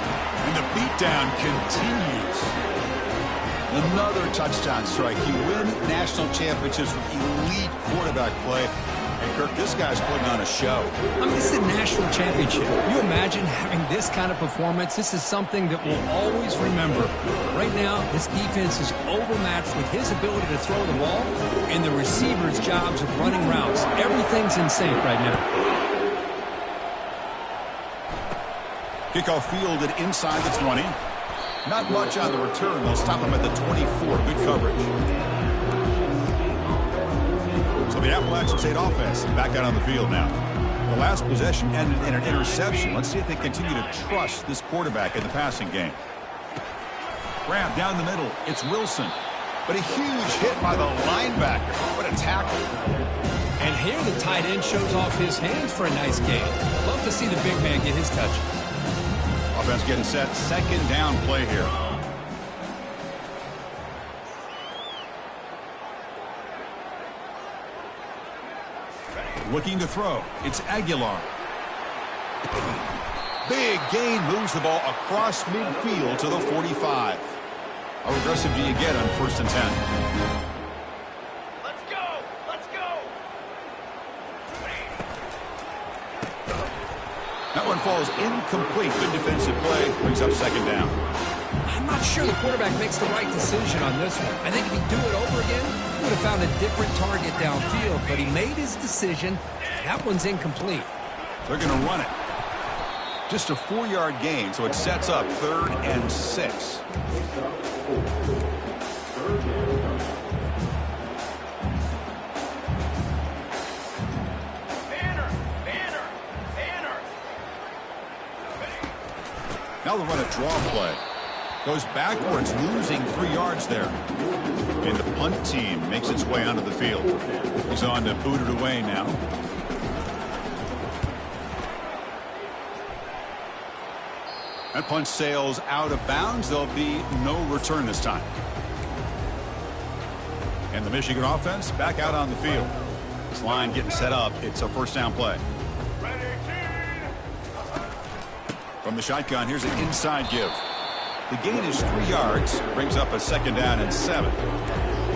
And the beatdown continues. Another touchdown strike. You win national championships with elite quarterback play. And, Kirk, this guy's putting on a show. I mean, this is a national championship. You imagine having this kind of performance? This is something that we'll always remember. Right now, this defense is overmatched with his ability to throw the ball and the receivers' jobs of running routes. Everything's in sync right now. Kickoff fielded inside the 20. Not much on the return. They'll stop him at the 24. Good coverage. So the Appalachian State offense back out on the field now. The last possession ended in an interception. Let's see if they continue to trust this quarterback in the passing game. Grab down the middle. It's Wilson. But a huge hit by the linebacker. What a tackle. And here the tight end shows off his hands for a nice game. Love to see the big man get his touch. Offense getting set. 2nd down play here. Looking to throw. It's Aguilar. Big gain, moves the ball across midfield to the 45. How aggressive do you get on 1st and 10? Let's go! Let's go! That one falls incomplete. Good defensive play. Brings up 2nd down. I'm not sure the quarterback makes the right decision on this one. I think if he'd do it over again, he would have found a different target downfield, but he made his decision. That one's incomplete. They're going to run it. Just a 4-yard gain, so it sets up 3rd and 6. Now they'll run a draw play. Goes backwards, losing 3 yards there. And the punt team makes its way onto the field. He's on to boot it away now. That punt sails out of bounds. There'll be no return this time. And the Michigan offense back out on the field. This line getting set up. It's a first down play. From the shotgun, here's an inside give. The gain is 3 yards. Brings up a second down and 7.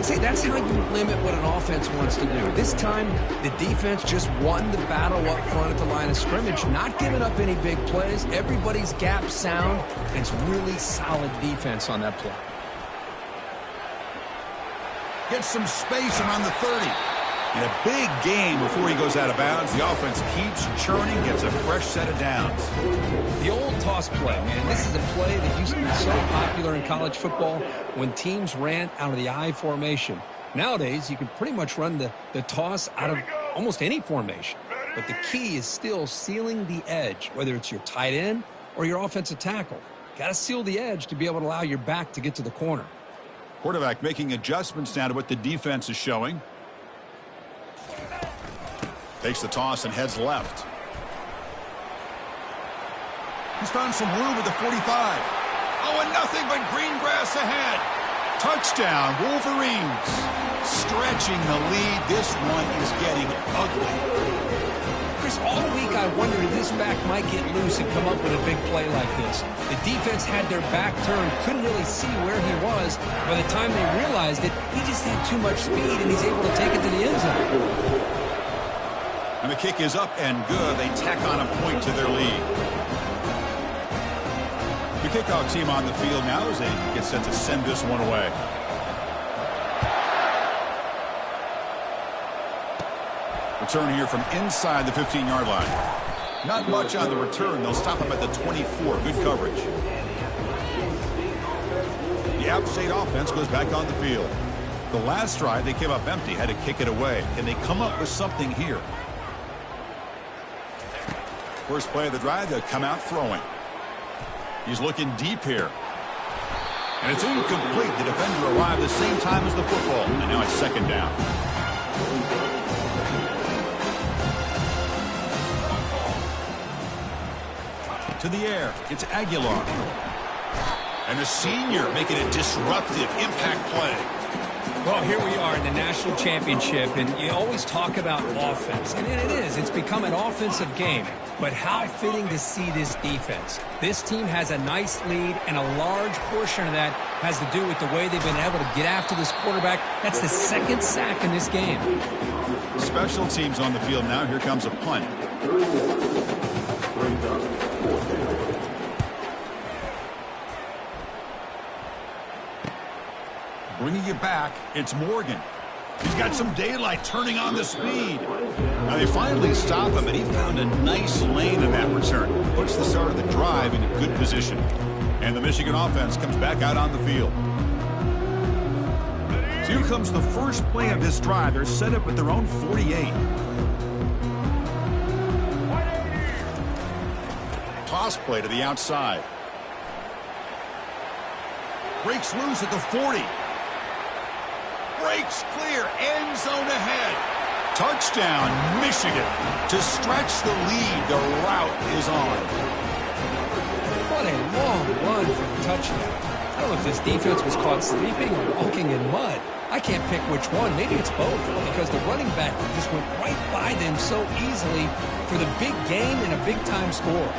See, that's how you limit what an offense wants to do. This time, the defense just won the battle up front at the line of scrimmage, not giving up any big plays. Everybody's gap sound. It's really solid defense on that play. Gets some space around the 30. And a big gain before he goes out of bounds. The offense keeps churning, gets a fresh set of downs. The old toss play, man. This is a play that used to be so popular in college football when teams ran out of the I formation. Nowadays, you can pretty much run the toss out of almost any formation. But the key is still sealing the edge, whether it's your tight end or your offensive tackle. Got to seal the edge to be able to allow your back to get to the corner. Quarterback making adjustments now to what the defense is showing. Takes the toss and heads left. He's found some room at the 45. Oh, and nothing but green grass ahead. Touchdown, Wolverines. Stretching the lead. This one is getting ugly. Chris, all week I wondered if this back might get loose and come up with a big play like this. The defense had their back turned, couldn't really see where he was. By the time they realized it, he just had too much speed, and he's able to take it to the end zone. And the kick is up and good. They tack on a point to their lead. The kickoff team on the field now as they get set to send this one away. Return here from inside the 15-yard line. Not much on the return. They'll stop him at the 24. Good coverage. The App State offense goes back on the field. The last drive, they came up empty, had to kick it away. Can they come up with something here? First play of the drive, they'll come out throwing. He's looking deep here. And it's incomplete. The defender arrived the same time as the football. And now it's second down. To the air. It's Aguilar. And the senior making a disruptive impact play. Well, here we are in the national championship, and you always talk about offense. And it is. It's become an offensive game. But how fitting to see this defense. This team has a nice lead, and a large portion of that has to do with the way they've been able to get after this quarterback. That's the second sack in this game. Special teams on the field now. Here comes a punt. Bringing it back, it's Morgan. He's got some daylight, turning on the speed. Now they finally stop him, and he found a nice lane in that return. Puts the start of the drive in a good position. And the Michigan offense comes back out on the field. So here comes the first play of this drive. They're set up at their own 48. Toss play to the outside. Breaks loose at the 40. Breaks clear, end zone ahead. Touchdown, Michigan. To stretch the lead, the route is on. What a long run for the touchdown. I don't know if this defense was caught sleeping or walking in mud. I can't pick which one. Maybe it's both, because the running back just went right by them so easily for the big game and a big-time score.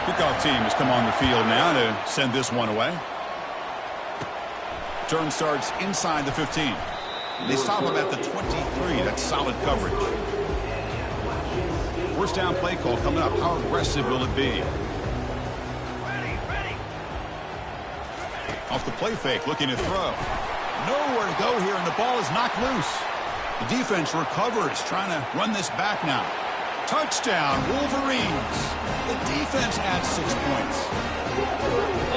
Kickoff team has come on the field now to send this one away. Turn starts inside the 15. They stop him at the 23. That's solid coverage. First down play call coming up. How aggressive will it be? Off the play fake, looking to throw. Nowhere to go here, and the ball is knocked loose. The defense recovers, trying to run this back now. Touchdown, Wolverines. The defense adds 6 points.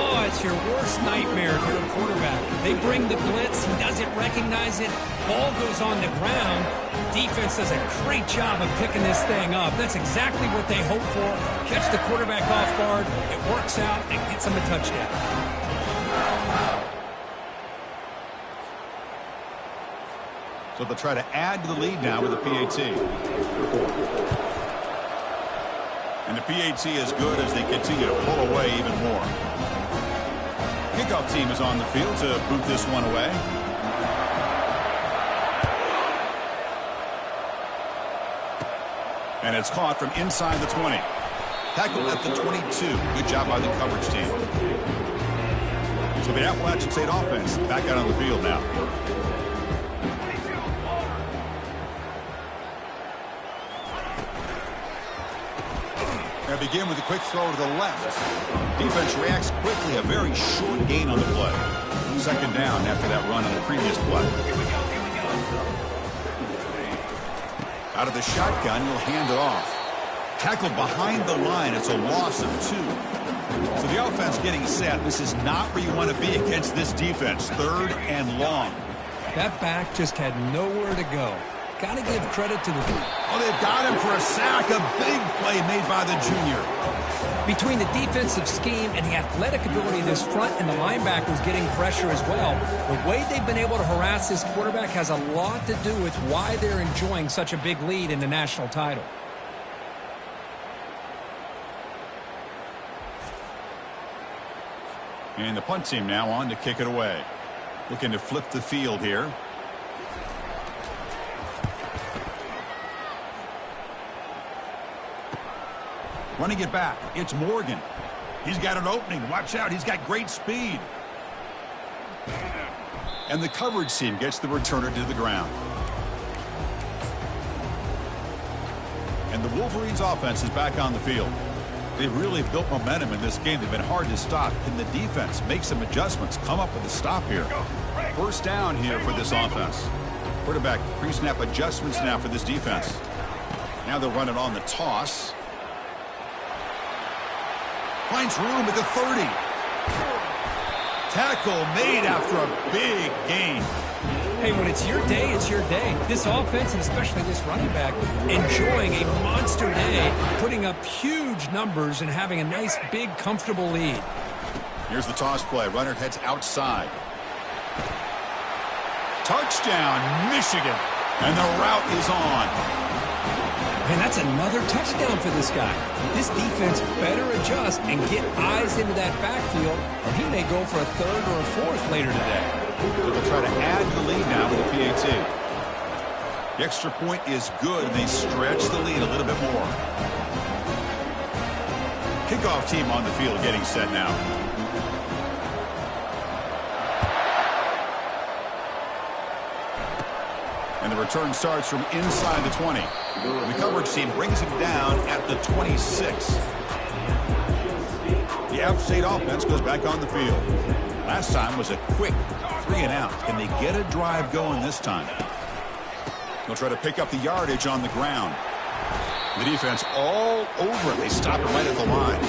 Oh, it's your worst nightmare if you're a quarterback. They bring the blitz. He doesn't recognize it. Ball goes on the ground. Defense does a great job of picking this thing up. That's exactly what they hope for. Catch the quarterback off guard. It works out and gets them a touchdown. So they'll try to add to the lead now with a PAT. And the PAT is good as they continue to pull away even more. Kickoff team is on the field to boot this one away. And it's caught from inside the 20. Tackle at the 22. Good job by the coverage team. So the Appalachian State offense back out on the field now. They begin with a quick throw to the left. Defense reacts quickly. A very short gain on the play. Second down after that run on the previous play. Out of the shotgun, he'll hand it off. Tackled behind the line. It's a loss of 2. So the offense getting set. This is not where you want to be against this defense. 3rd and long. That back just had nowhere to go. Got to give credit to the... Oh, they've got him for a sack. A big play made by the junior. Between the defensive scheme and the athletic ability of this front and the linebackers getting pressure as well, the way they've been able to harass this quarterback has a lot to do with why they're enjoying such a big lead in the national title. And the punt team now on to kick it away. Looking to flip the field here. Running it back, it's Morgan. He's got an opening. Watch out, he's got great speed. And the coverage team gets the returner to the ground. And the Wolverines offense is back on the field. They've really built momentum in this game. They've been hard to stop. Can the defense make some adjustments, come up with a stop here? First down here for this offense. Quarterback pre-snap adjustments now for this defense. Now they'll run it on the toss. Finds room at the 30. Tackle made after a big gain. Hey, when it's your day, it's your day. This offense, and especially this running back, enjoying a monster day, putting up huge numbers and having a nice, big, comfortable lead. Here's the toss play. Runner heads outside. Touchdown, Michigan. And the route is on. And that's another touchdown for this guy. This defense better adjust and get eyes into that backfield, or he may go for a 3rd or a 4th later today. So they'll try to add the lead now with the PAT. The extra point is good, and they stretch the lead a little bit more. Kickoff team on the field getting set now. And the return starts from inside the 20. The coverage team brings it down at the 26. The App State offense goes back on the field. Last time was a quick 3 and out. Can they get a drive going this time? They'll try to pick up the yardage on the ground. The defense all over it. They stop it right at the line.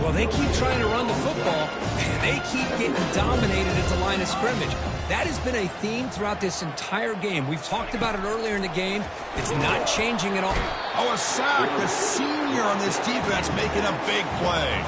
Well, they keep trying to run the football, and they keep getting dominated at the line of scrimmage. That has been a theme throughout this entire game. We've talked about it earlier in the game. It's not changing at all. Oh, a sack. The senior on this defense making a big play.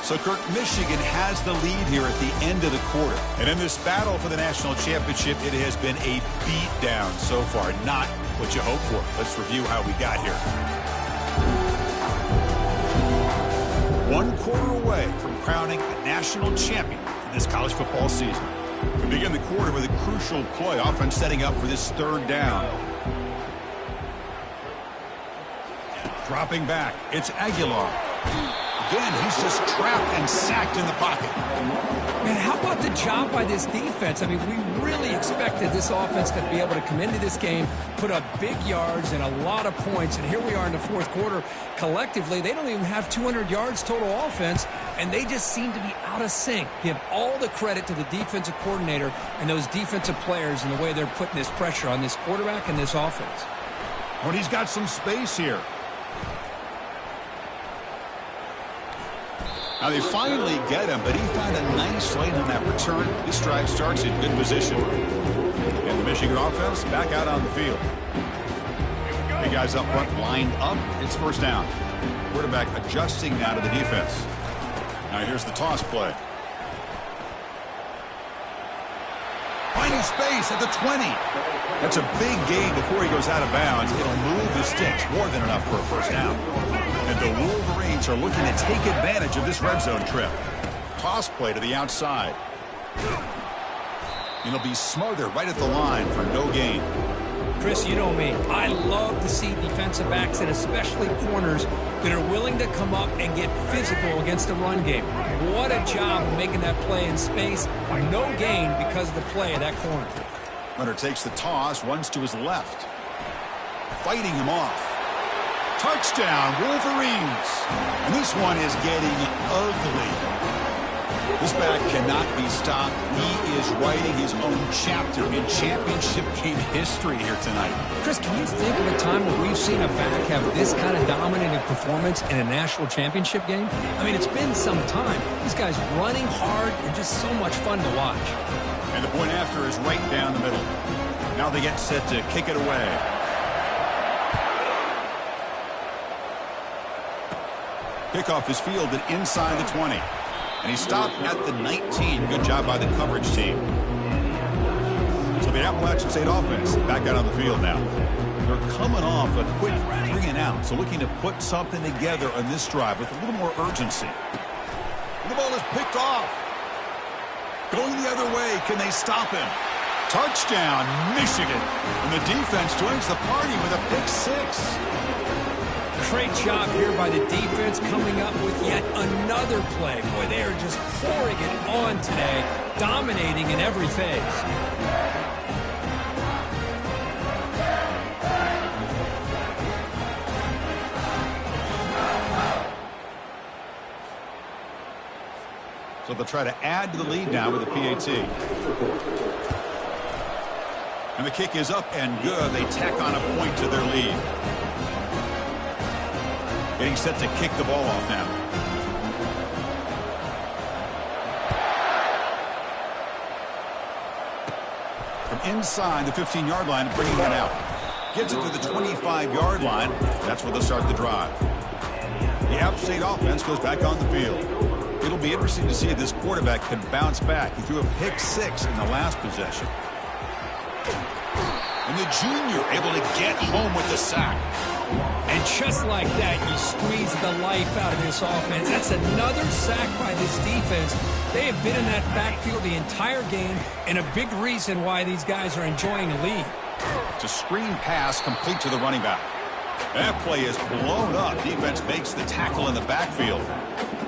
So, Kirk, Michigan has the lead here at the end of the quarter. And in this battle for the national championship, it has been a beatdown so far. Not what you hoped for. Let's review how we got here. 1 quarter away from crowning a national champion in this college football season. We begin the quarter with a crucial play, offense setting up for this 3rd down. Dropping back, it's Aguilar. again. He's just trapped and sacked in the pocket. Man, how about the job by this defense? I mean, we really expected this offense to be able to come into this game, put up big yards and a lot of points, and here we are in the fourth quarter. Collectively, they don't even have 200 yards total offense, and they just seem to be out of sync. Give all the credit to the defensive coordinator and those defensive players and the way they're putting this pressure on this quarterback and this offense. When he's got some space here. Now they finally get him, but he found a nice lane on that return. This drive starts in good position. And the Michigan offense back out on the field. The guys up front lined up. It's first down. Quarterback adjusting now to the defense. Now here's the toss play. Finding space at the 20. That's a big gain before he goes out of bounds. It'll move the sticks, more than enough for a first down. And the Wolverines are looking to take advantage of this red zone trip. Toss play to the outside. It'll be smothered right at the line for no gain. Chris, you know me. I love to see defensive backs and especially corners that are willing to come up and get physical against the run game. What a job of making that play in space. No gain because of the play of that corner. Runner takes the toss, runs to his left. Fighting him off. Touchdown, Wolverines. And this one is getting ugly. This back cannot be stopped. He is writing his own chapter in championship game history here tonight. Chris, can you think of a time where we've seen a back have this kind of dominating performance in a national championship game? I mean, it's been some time. This guy's running hard and just so much fun to watch. And the point after is right down the middle. Now they get set to kick it away. Kickoff is fielded inside the 20. And he stopped at the 19. Good job by the coverage team. So the Appalachian State offense back out on the field now. They're coming off a quick 3-and-out. So looking to put something together on this drive with a little more urgency. And the ball is picked off. Going the other way. Can they stop him? Touchdown, Michigan. And the defense joins the party with a pick six. Great job here by the defense coming up with yet another play. Boy, they are just pouring it on today, dominating in every phase. So they'll try to add to the lead now with a PAT. And the kick is up and good. They tack on a point to their lead. Getting set to kick the ball off now. From inside the 15-yard line, bringing it out. Gets it to the 25-yard line. That's where they'll start the drive. The App State offense goes back on the field. It'll be interesting to see if this quarterback can bounce back. He threw a pick six in the last possession. And the junior able to get home with the sack. And just like that, you squeeze the life out of this offense. That's another sack by this defense. They have been in that backfield the entire game, and a big reason why these guys are enjoying a lead. It's a screen pass complete to the running back. That play is blown up. Defense makes the tackle in the backfield.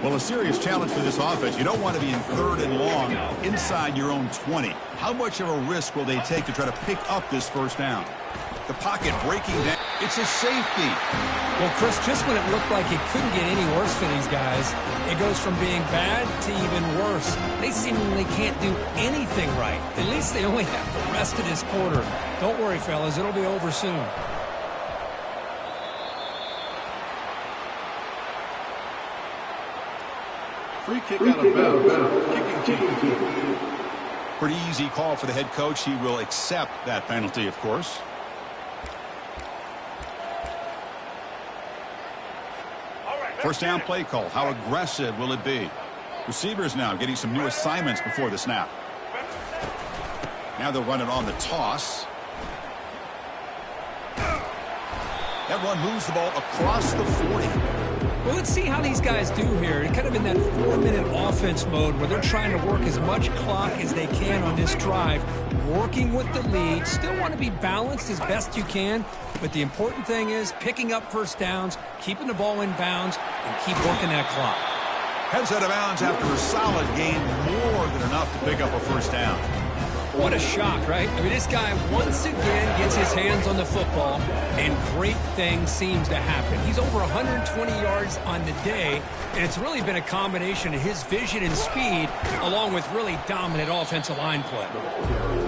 Well, a serious challenge for this offense. You don't want to be in 3rd and long inside your own 20. How much of a risk will they take to try to pick up this first down? The pocket breaking down. It's a safety. Well, Chris, just when it looked like it couldn't get any worse for these guys, it goes from being bad to even worse. They seemingly can't do anything right. At least they only have the rest of this quarter. Don't worry, fellas. It'll be over soon. Free kick out of bounds. Kicking team. Pretty easy call for the head coach. He will accept that penalty, of course. First down play call. How aggressive will it be? Receivers now getting some new assignments before the snap. Now they'll run it on the toss. That run moves the ball across the 40. Well, let's see how these guys do here. Kind of in that 4-minute offense mode where they're trying to work as much clock as they can on this drive, working with the lead. Still want to be balanced as best you can, but the important thing is picking up first downs, keeping the ball in bounds, and keep working that clock. Heads out of bounds after a solid gain, more than enough to pick up a first down. What a shock, right? I mean, this guy once again gets his hands on the football, and great things seems to happen. He's over 120 yards on the day, and it's really been a combination of his vision and speed, along with really dominant offensive line play.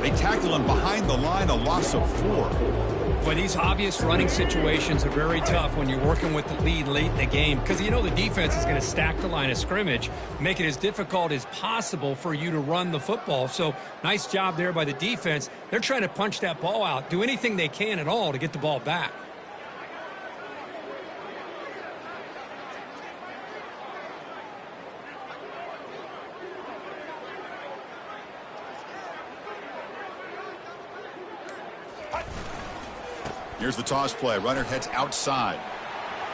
They tackle him behind the line, a loss of 4. But these obvious running situations are very tough when you're working with the lead late in the game, because you know the defense is going to stack the line of scrimmage, make it as difficult as possible for you to run the football. So nice job there by the defense. They're trying to punch that ball out, do anything they can at all to get the ball back. Here's the toss play. Runner heads outside.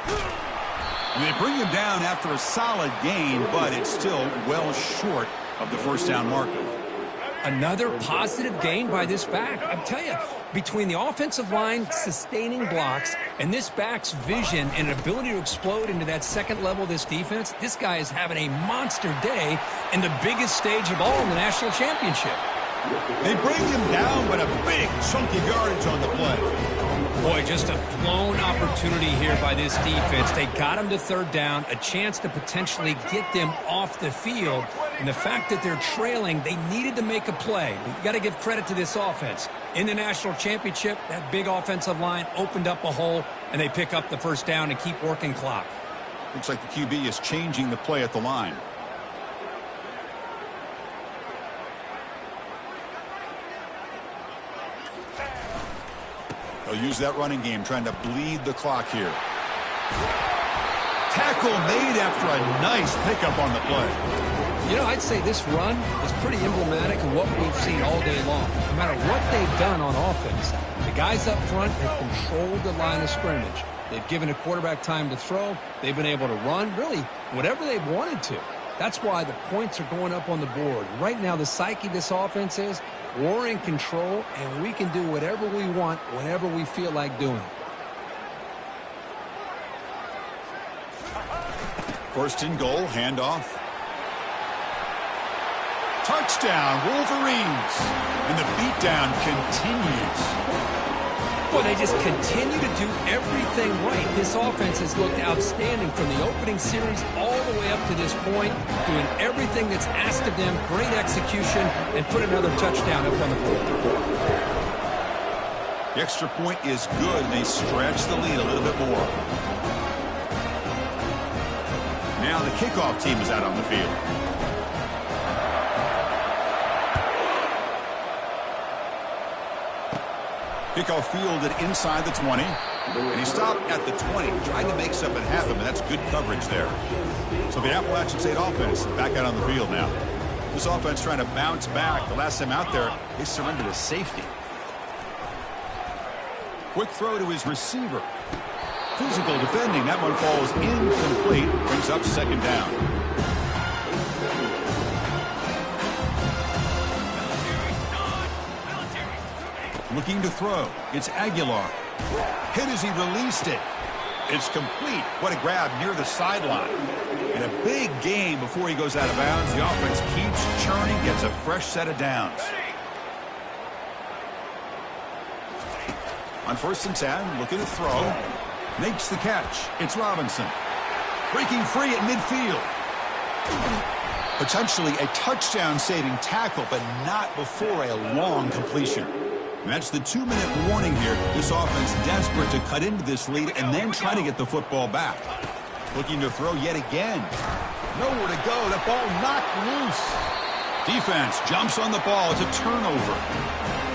And they bring him down after a solid gain, but it's still well short of the first down marker. Another positive gain by this back. I tell you, between the offensive line sustaining blocks and this back's vision and ability to explode into that second level of this defense, this guy is having a monster day in the biggest stage of all in the national championship. They bring him down, but a big chunk of yardage on the play. Boy, just a blown opportunity here by this defense. They got him to third down, a chance to potentially get them off the field. And the fact that they're trailing, they needed to make a play. But you got to give credit to this offense. In the national championship, that big offensive line opened up a hole, and they pick up the first down and keep working clock. Looks like the QB is changing the play at the line. They'll use that running game, trying to bleed the clock here. Tackle made after a nice pickup on the play. You know, I'd say this run is pretty emblematic of what we've seen all day long. No matter what they've done on offense, the guys up front have controlled the line of scrimmage. They've given a quarterback time to throw. They've been able to run, really, whatever they've wanted to. That's why the points are going up on the board. Right now, the psyche of this offense is we're in control, and we can do whatever we want whenever we feel like doing it. First and goal, handoff. Touchdown, Wolverines. And the beatdown continues. Well, they just continue to do everything right. This offense has looked outstanding from the opening series all the way up to this point, doing everything that's asked of them, great execution, and put another touchdown up on the board. The extra point is good, and they stretch the lead a little bit more. Now the kickoff team is out on the field. Kickoff fielded inside the 20. And he stopped at the 20, trying to make something happen, but that's good coverage there. So the Appalachian State offense back out on the field now. This offense trying to bounce back. The last time out there, they surrendered a safety. Quick throw to his receiver. Physical defending. That one falls incomplete. Brings up second down. Looking to throw. It's Aguilar. Hit as he released it. It's complete. What a grab near the sideline. And a big gain before he goes out of bounds. The offense keeps churning, gets a fresh set of downs. On 1st and 10, looking to throw. Makes the catch. It's Robinson. Breaking free at midfield. Potentially a touchdown-saving tackle, but not before a long completion. And that's the 2-minute warning here. This offense desperate to cut into this lead and then try to get the football back. Looking to throw yet again. Nowhere to go. That ball knocked loose. Defense jumps on the ball. It's a turnover.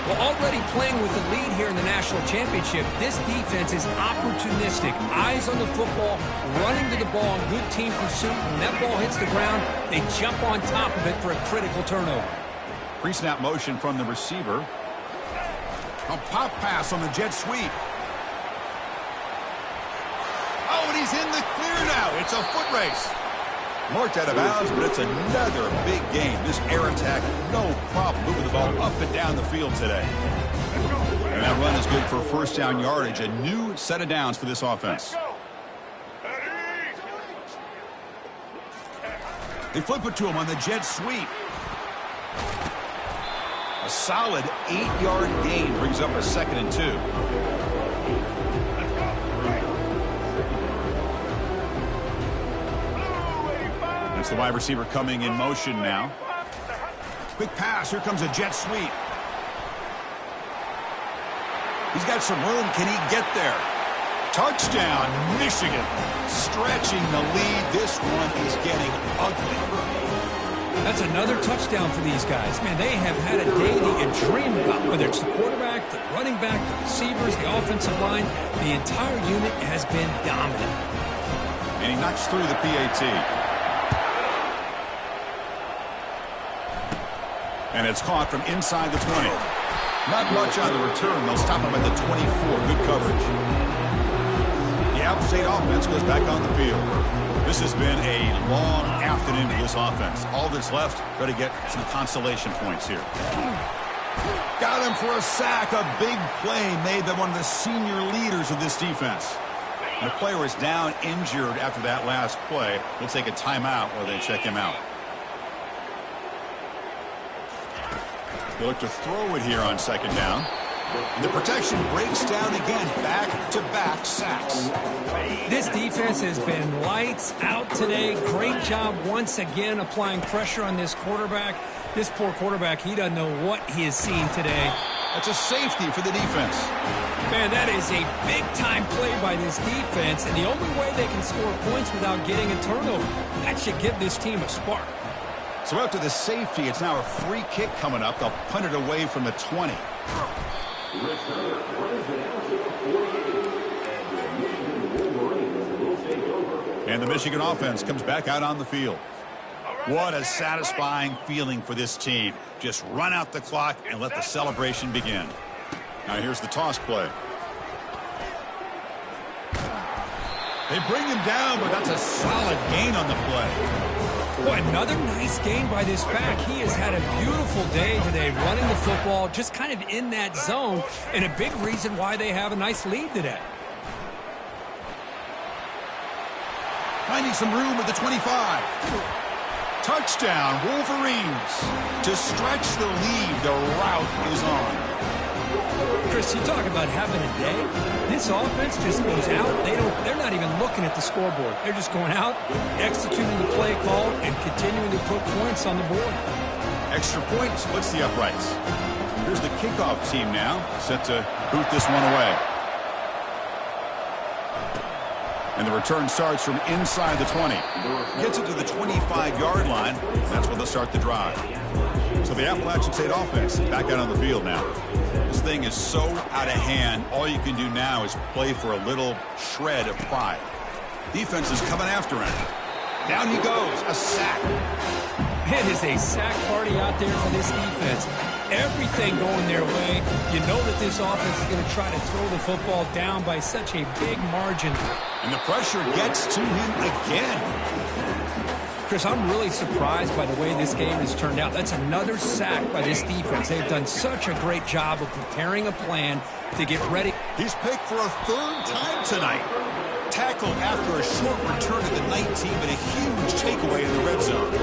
Well, already playing with the lead here in the national championship, this defense is opportunistic. Eyes on the football, running to the ball in good team pursuit. When that ball hits the ground, they jump on top of it for a critical turnover. Pre-snap motion from the receiver. A pop pass on the jet sweep. Oh, and he's in the clear now. It's a foot race. Marked out of bounds, but it's another big game. This air attack, no problem moving the ball up and down the field today. And that run is good for first down yardage. A new set of downs for this offense. They flip it to him on the jet sweep. A solid 8-yard gain brings up a 2nd and 2. That's the wide receiver coming in motion now. Quick pass. Here comes a jet sweep. He's got some room. Can he get there? Touchdown, Michigan. Stretching the lead. This one is getting ugly. That's another touchdown for these guys. Man, they have had a day that you dream about, whether it's the quarterback, the running back, the receivers, the offensive line. The entire unit has been dominant. And he knocks through the PAT. And it's caught from inside the 20. Not much on the return. They'll stop him at the 24. Good coverage. The App State offense goes back on the field. This has been a long afternoon for this offense. All that's left, got to get some consolation points here. Got him for a sack. A big play made by one of the senior leaders of this defense. And the player is down injured after that last play. We'll take a timeout while they check him out. They look to throw it here on 2nd down. And the protection breaks down again. Back-to-back sacks. This defense has been lights out today. Great job once again applying pressure on this quarterback. This poor quarterback, he doesn't know what he has seen today. That's a safety for the defense. Man, that is a big-time play by this defense, and the only way they can score points without getting a turnover. That should give this team a spark. So after the safety, it's now a free kick coming up. They'll punt it away from the 20. And the Michigan offense comes back out on the field. What a satisfying feeling for this team. Just run out the clock and let the celebration begin. Now here's the toss play. They bring him down, but that's a solid gain on the play. Boy, another nice gain by this back. He has had a beautiful day today running the football, just kind of in that zone, and a big reason why they have a nice lead today. Finding some room at the 25. Touchdown, Wolverines. To stretch the lead, the route is on. Chris, you talk about having a day. This offense just goes out. They're not even looking at the scoreboard. They're just going out, executing the play call, and continuing to put points on the board. Extra point splits the uprights. Here's the kickoff team now, set to boot this one away. And the return starts from inside the 20. Gets it to the 25-yard line. That's where they'll start the drive. So the Appalachian State offense is back out on the field now. This thing is so out of hand, all you can do now is play for a little shred of pride. Defense is coming after him. Down he goes, a sack. It is a sack party out there for this defense. Everything going their way. You know that this offense is going to try to throw the football down by such a big margin. And the pressure gets to him again. Chris, I'm really surprised by the way this game has turned out. That's another sack by this defense. They've done such a great job of preparing a plan to get ready. He's picked for a 3rd time tonight. Tackled after a short return to the 19, but a huge takeaway in the red zone.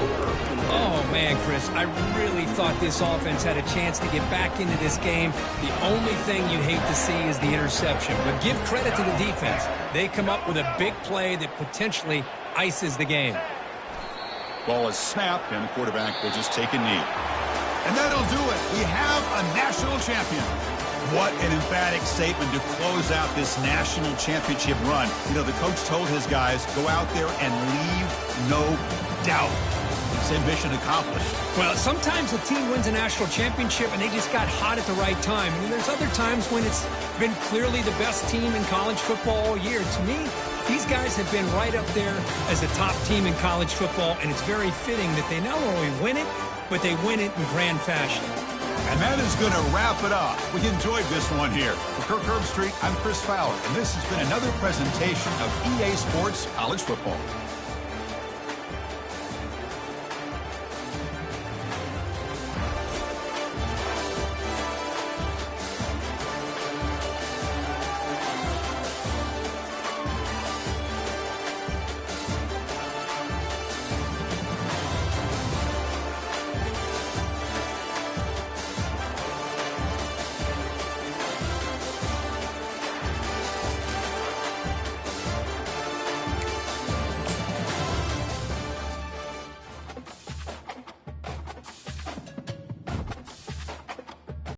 Oh, man, Chris, I really thought this offense had a chance to get back into this game. The only thing you'd hate to see is the interception. But give credit to the defense. They come up with a big play that potentially ices the game. Ball is snapped, and the quarterback will just take a knee. And that'll do it. We have a national champion. What an emphatic statement to close out this national championship run. You know, the coach told his guys, go out there and leave no doubt. Same mission accomplished. Well, sometimes a team wins a national championship and they just got hot at the right time. And there's other times when it's been clearly the best team in college football all year. To me, these guys have been right up there as the top team in college football, and it's very fitting that they not only win it, but they win it in grand fashion. And that is going to wrap it up. We enjoyed this one here. For Kirk Herbstreit, I'm Chris Fowler, and this has been another presentation of EA Sports College Football.